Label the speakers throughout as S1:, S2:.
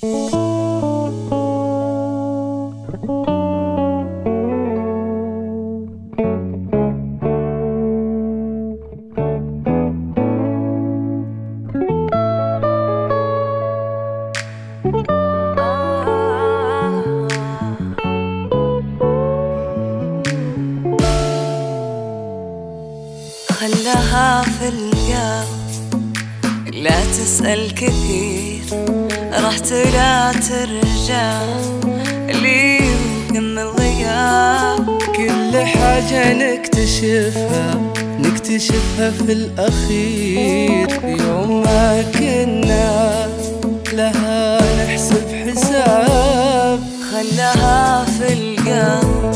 S1: خلها في القلب، لا تسأل كثير، رحت لا ترجع لي وكمل غياب.
S2: كل حاجة نكتشفها في الأخير، يوم ما كنا لها نحسب حساب.
S1: خلها في القلب،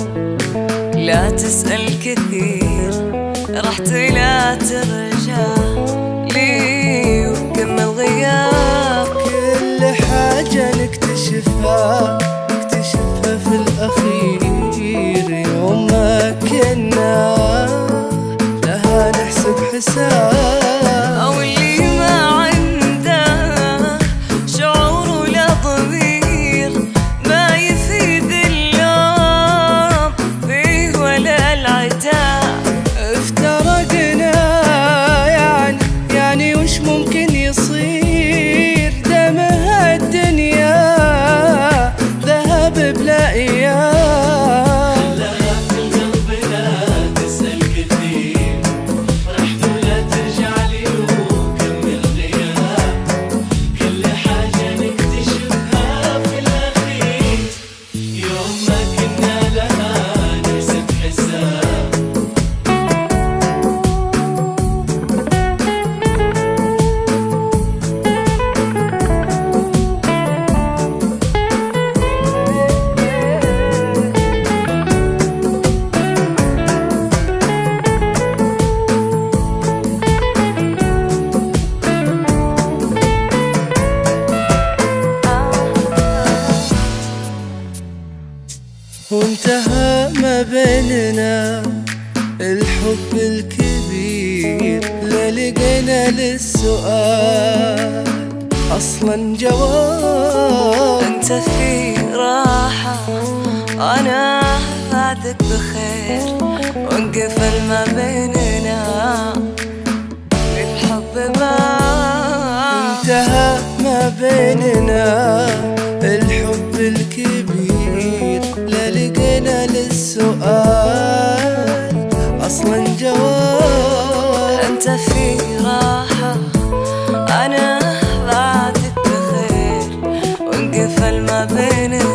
S1: لا تسأل كثير، رحت لا ترجع لي وكمل غياب.
S2: كل حاجة نكتشفها في الأخير، يوم ما كنا لها نحسب حساب.
S1: أو اللي ما عنده شعور ولا ضمير، ما يفيد اللوم فيه ولا العتاب.
S2: افترقنا يعني وش ممكن يصير؟ دمها الدنيا ذهب بلا ايام.
S3: خلها في القلب لا تسأل كثير، رحت ولا ترجع لي وكمل غياب. كل حاجة نكتشفها في الأخير، يوم ما كنا لها نحسب حساب.
S2: وانتهى ما بيننا الحب الكبير، لا لقينا للسؤال أصلا جواب.
S1: أنت في راحة أنا بعدك بخير، وانقفل ما بيننا الحب ما
S2: انتهى ما بيننا الحب الكبير، لا لقينا للسؤال أصلا جواب.
S1: أنت في راحة أنا بعدك بخير، وانقفل ما بيننا